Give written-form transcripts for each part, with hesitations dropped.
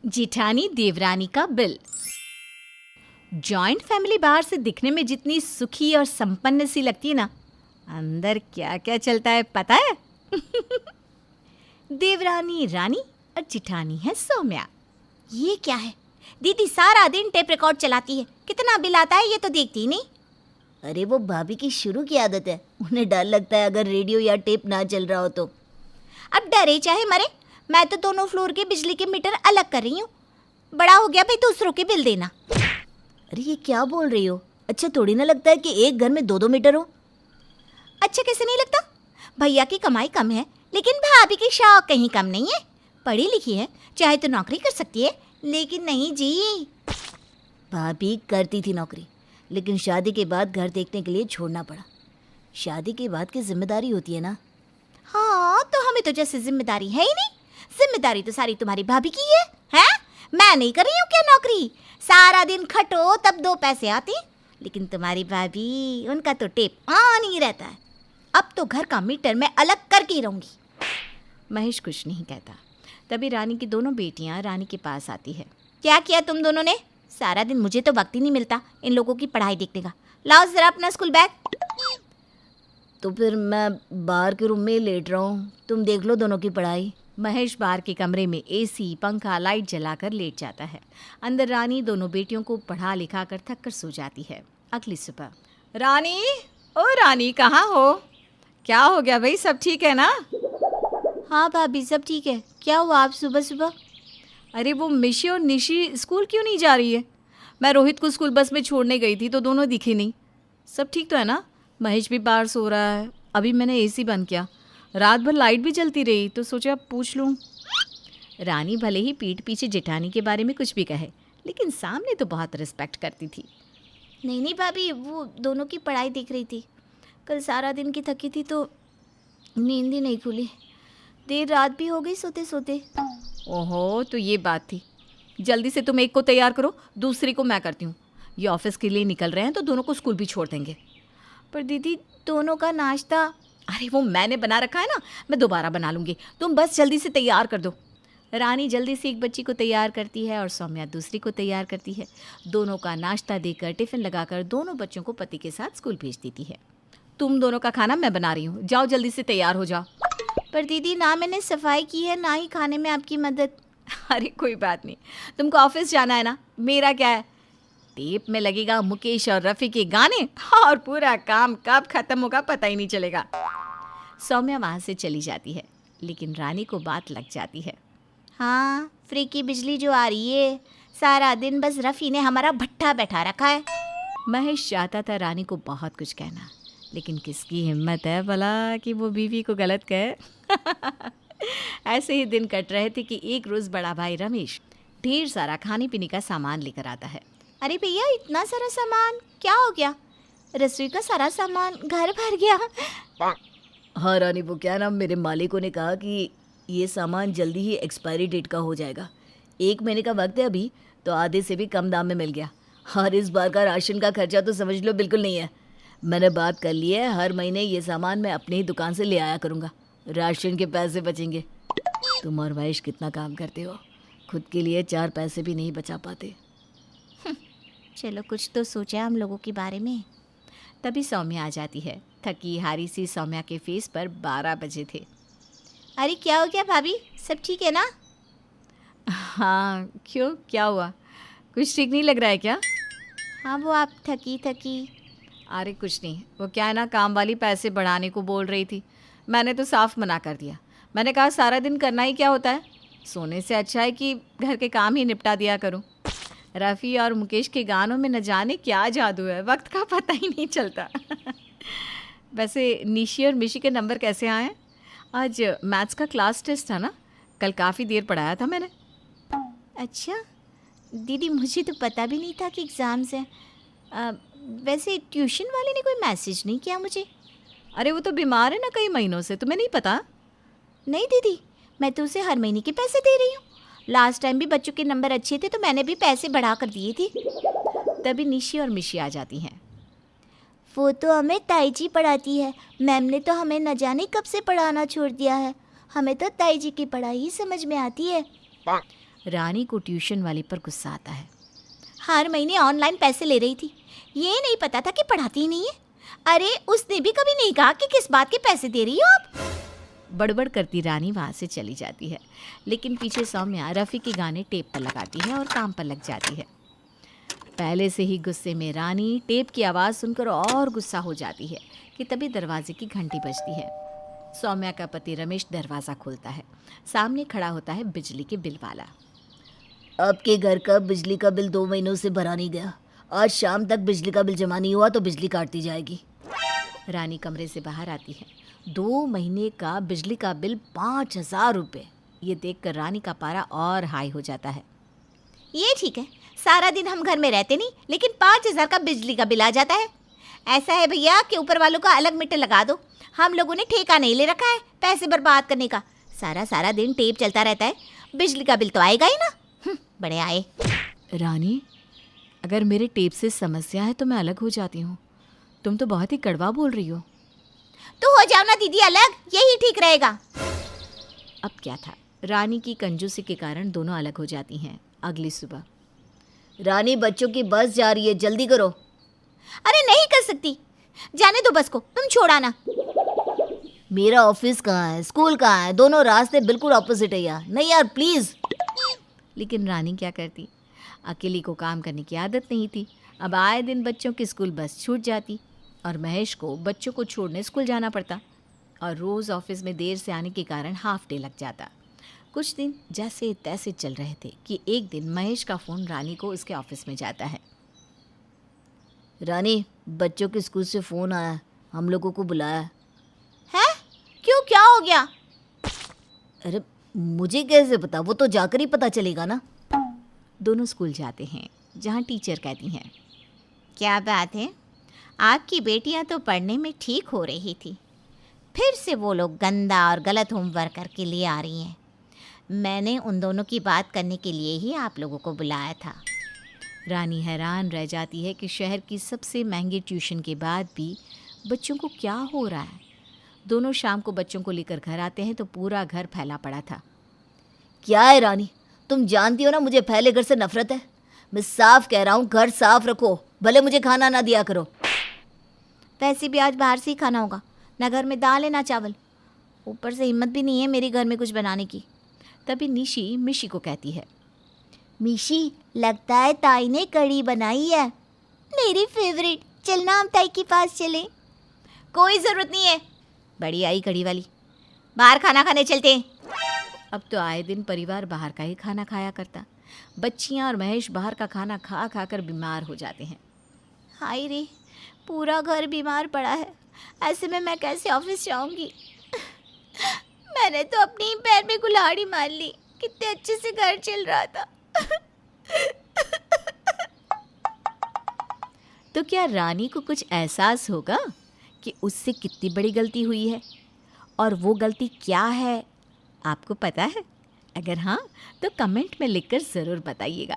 जिठानी देवरानी का bill. Joint family बाहर से दिखने में जितनी सुखी और संपन्न सी लगती है ना, अंदर क्या क्या चलता है पता है? देवरानी रानी और जिठानी है सौम्या। ये क्या है? दीदी सारा दिन टेप रिकॉर्ड चलाती है, कितना बिल आता है ये तो देखती ही नहीं। अरे वो भाभी की शुरू की आदत है, उन्हें डर लगता है अगर रेडियो या टेप ना चल रहा हो तो। अब डरे चाहे मरे, मैं तो दोनों फ्लोर के बिजली के मीटर अलग कर रही हूँ। बड़ा हो गया भाई दूसरों के बिल देना। अरे ये क्या बोल रही हो? अच्छा थोड़ी ना लगता है कि एक घर में दो दो मीटर हो? अच्छा कैसे नहीं लगता? भैया की कमाई कम है, लेकिन भाभी की शौक कहीं कम नहीं है। पढ़ी लिखी है, चाहे तो नौकरी कर सकती है, लेकिन नहीं जी। भाभी करती थी नौकरी, लेकिन शादी के बाद घर देखने के लिए छोड़ना पड़ा। शादी के बाद की जिम्मेदारी होती है ना। हाँ तो हमें तो जैसे जिम्मेदारी है ही नहीं। जिम्मेदारी तो सारी तुम्हारी भाभी की है, हैं? मैं नहीं कर रही हूँ क्या नौकरी? सारा दिन खटो तब 2 पैसे आते, लेकिन तुम्हारी भाभी, उनका तो टेप ऑन ही रहता है। अब तो घर का मीटर मैं अलग करके ही रहूंगी। महेश कुछ नहीं कहता। तभी रानी की दोनों बेटियां रानी के पास आती है। क्या किया तुम दोनों ने? सारा दिन मुझे तो वक्त ही नहीं मिलता इन लोगों की पढ़ाई देखने का। लाओ जरा अपना स्कूल बैग। तो फिर मैं बाहर के रूम में लेट रहा हूँ, तुम देख लो दोनों की पढ़ाई। महेश बाहर के कमरे में एसी, पंखा, लाइट जलाकर लेट जाता है। अंदर रानी दोनों बेटियों को पढ़ा लिखा कर थक कर सो जाती है। अगली सुबह, रानी, ओ रानी कहाँ हो? क्या हो गया भाई, सब ठीक है ना? हाँ भाभी सब ठीक है। क्या हुआ आप सुबह सुबह? अरे वो मिशी और निशी स्कूल क्यों नहीं जा रही है? मैं रोहित को स्कूल बस में छोड़ने गई थी तो दोनों दिखे नहीं। सब ठीक तो है ना? महेश भी बाहर सो रहा है। अभी मैंने एसी बंद किया, रात भर लाइट भी जलती रही तो सोचा पूछ लूँ। रानी भले ही पीठ पीछे जेठानी के बारे में कुछ भी कहे, लेकिन सामने तो बहुत रिस्पेक्ट करती थी। नहीं भाभी, वो दोनों की पढ़ाई देख रही थी। कल सारा दिन की थकी थी तो नींद ही नहीं खुली। देर रात भी हो गई सोते सोते। ओहो, तो ये बात थी। जल्दी से तुम एक को तैयार करो, दूसरी को मैं करती हूँ। ये ऑफिस के लिए निकल रहे हैं तो दोनों को स्कूल भी छोड़ देंगे। पर दीदी दोनों का नाश्ता। अरे वो मैंने बना रखा है ना, मैं दोबारा बना लूँगी। तुम बस जल्दी से तैयार कर दो। रानी जल्दी से एक बच्ची को तैयार करती है और सौम्या दूसरी को तैयार करती है। दोनों का नाश्ता देकर, टिफ़िन लगाकर दोनों बच्चों को पति के साथ स्कूल भेज देती है। तुम दोनों का खाना मैं बना रही हूँ, जाओ जल्दी से तैयार हो जाओ। पर दीदी ना मैंने सफाई की है, ना ही खाने में आपकी मदद। अरे कोई बात नहीं, तुमको ऑफिस जाना है ना, मेरा क्या है। टेप में लगेगा मुकेश और रफ़ी के गाने और पूरा काम कब खत्म होगा पता ही नहीं चलेगा। सौम्या वहाँ से चली जाती है, लेकिन रानी को बात लग जाती है। हाँ, फ्री की बिजली जो आ रही है, सारा दिन बस रफ़ी ने हमारा भट्ठा बैठा रखा है। महेश चाहता था रानी को बहुत कुछ कहना, लेकिन किसकी हिम्मत है भला कि वो बीवी को गलत कहे। ऐसे ही दिन कट रहे थे कि एक रोज़ बड़ा भाई रमेश ढेर सारा खाने पीने का सामान लेकर आता है। अरे भैया इतना सारा सामान क्या हो गया? रसोई का सारा सामान घर भर गया। हाँ रानी, वो क्या ना, मेरे मालिकों ने कहा कि ये सामान जल्दी ही एक्सपायरी डेट का हो जाएगा। 1 महीने का वक्त है अभी, तो आधे से भी कम दाम में मिल गया। और इस बार का राशन का खर्चा तो समझ लो बिल्कुल नहीं है। मैंने बात कर ली है, हर महीने ये सामान मैं अपनी ही दुकान से ले आया करूँगा, राशन के पैसे बचेंगे। तुम और महेश कितना काम करते हो, खुद के लिए 4 पैसे भी नहीं बचा पाते। चलो कुछ तो सोचा हम लोगों के बारे में। तभी सौम्या आ जाती है। थकी हारी सी सौम्या के फेस पर 12 बजे थे। अरे क्या हो गया भाभी, सब ठीक है ना? हाँ क्यों, क्या हुआ? कुछ ठीक नहीं लग रहा है क्या? हाँ वो आप थकी थकी। अरे कुछ नहीं, वो क्या है ना, काम वाली पैसे बढ़ाने को बोल रही थी। मैंने तो साफ मना कर दिया। मैंने कहा सारा दिन करना ही क्या होता है, सोने से अच्छा है कि घर के काम ही निपटा दिया करूं। रफ़ी और मुकेश के गानों में न जाने क्या जादू है, वक्त का पता ही नहीं चलता। वैसे निशी और मिशी के नंबर कैसे आए? आज मैथ्स का क्लास टेस्ट था ना, कल काफ़ी देर पढ़ाया था मैंने। अच्छा दीदी, मुझे तो पता भी नहीं था कि एग्ज़ाम्स हैं। वैसे ट्यूशन वाले ने कोई मैसेज नहीं किया मुझे। अरे वो तो बीमार है ना कई महीनों से, तुम्हें नहीं पता? नहीं दीदी, मैं तो उसे हर महीने के पैसे दे रही हूँ। लास्ट टाइम भी बच्चों के नंबर अच्छे थे तो मैंने भी पैसे बढ़ा कर दिए थे। तभी निशी और मिशी आ जाती हैं। वो तो हमें ताई जी पढ़ाती है, मैम ने तो हमें न जाने कब से पढ़ाना छोड़ दिया है। हमें तो ताई जी की पढ़ाई ही समझ में आती है। रानी को ट्यूशन वाली पर गुस्सा आता है। हर महीने ऑनलाइन पैसे ले रही थी, ये नहीं पता था कि पढ़ाती ही नहीं है। अरे उसने भी कभी नहीं कहा कि किस बात के पैसे दे रही हो आप। बड़बड़ करती रानी वहाँ से चली जाती है, लेकिन पीछे सौम्या रफ़ी के गाने टेप पर लगाती है और काम पर लग जाती है। पहले से ही गुस्से में रानी टेप की आवाज़ सुनकर और गुस्सा हो जाती है कि तभी दरवाजे की घंटी बजती है। सौम्या का पति रमेश दरवाज़ा खोलता है। सामने खड़ा होता है बिजली के बिल वाला। आपके घर का बिजली का बिल 2 महीनों से भरा नहीं गया। आज शाम तक बिजली का बिल जमा नहीं हुआ तो बिजली काट दी जाएगी। रानी कमरे से बाहर आती है। 2 महीने का बिजली का बिल 5,000 रुपये। ये देखकर रानी का पारा और हाई हो जाता है। ये ठीक है, सारा दिन हम घर में रहते नहीं, लेकिन 5,000 का बिजली का बिल आ जाता है। ऐसा है भैया कि ऊपर वालों का अलग मीटर लगा दो। हम लोगों ने ठेका नहीं ले रखा है पैसे बर्बाद करने का। सारा दिन टेप चलता रहता है, बिजली का बिल तो आएगा ही ना। बड़े आए। रानी, अगर मेरे टेप से समस्या है तो मैं अलग हो जाती हूँ। तुम तो बहुत ही कड़वा बोल रही हो। तो हो जाओ ना दीदी अलग, यही ठीक रहेगा। अब क्या था, रानी की कंजूसी के कारण दोनों अलग हो जाती हैं। अगली सुबह, रानी बच्चों की बस जा रही है, जल्दी करो। अरे नहीं कर सकती, जाने दो बस को, तुम छोड़ाना। मेरा ऑफिस कहाँ है, स्कूल कहाँ है, दोनों रास्ते बिल्कुल ऑपोजिट है यार। नहीं यार प्लीज़। लेकिन रानी क्या करती, अकेली को काम करने की आदत नहीं थी। अब आए दिन बच्चों की स्कूल बस छूट जाती और महेश को बच्चों को छोड़ने स्कूल जाना पड़ता और रोज़ ऑफिस में देर से आने के कारण हाफ डे लग जाता। कुछ दिन जैसे तैसे चल रहे थे कि एक दिन महेश का फ़ोन रानी को उसके ऑफिस में जाता है। रानी, बच्चों के स्कूल से फ़ोन आया, हम लोगों को बुलाया है। क्यों, क्या हो गया? अरे मुझे कैसे पता, वो तो जाकर ही पता चलेगा ना। दोनों स्कूल जाते हैं जहाँ टीचर कहती हैं, क्या बात है, आपकी बेटियां तो पढ़ने में ठीक हो रही थी, फिर से वो लोग गंदा और गलत होमवर्क करके लिए आ रही हैं। मैंने उन दोनों की बात करने के लिए ही आप लोगों को बुलाया था। रानी हैरान रह जाती है कि शहर की सबसे महंगी ट्यूशन के बाद भी बच्चों को क्या हो रहा है। दोनों शाम को बच्चों को लेकर घर आते हैं तो पूरा घर फैला पड़ा था। क्या है रानी, तुम जानती हो ना मुझे फैले घर से नफरत है। मैं साफ कह रहा हूँ, घर साफ रखो, भले मुझे खाना ना दिया करो। वैसे भी आज बाहर से ही खाना होगा, ना घर में दाल है ना चावल, ऊपर से हिम्मत भी नहीं है मेरी घर में कुछ बनाने की। तभी निशी मिशी को कहती है, मिशी, लगता है ताई ने कढ़ी बनाई है, मेरी फेवरेट। चलना हम ताई के पास चले। कोई ज़रूरत नहीं है, बड़ी आई कढ़ी वाली, बाहर खाना खाने चलते हैं। अब तो आए दिन परिवार बाहर का ही खाना खाया करता। बच्चियां और महेश बाहर का खाना खा खा कर बीमार हो जाते हैं। हाय रे, पूरा घर बीमार पड़ा है, ऐसे में मैं कैसे ऑफिस जाऊंगी? मैंने तो अपने ही पैर में कुल्हाड़ी मार ली, कितने अच्छे से घर चल रहा था। तो क्या रानी को कुछ एहसास होगा कि उससे कितनी बड़ी गलती हुई है, और वो गलती क्या है आपको पता है? अगर हाँ तो कमेंट में लिखकर ज़रूर बताइएगा।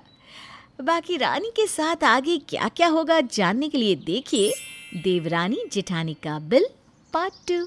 बाकी रानी के साथ आगे क्या क्या होगा जानने के लिए देखिए देवरानी जेठानी का बिल पार्ट 2।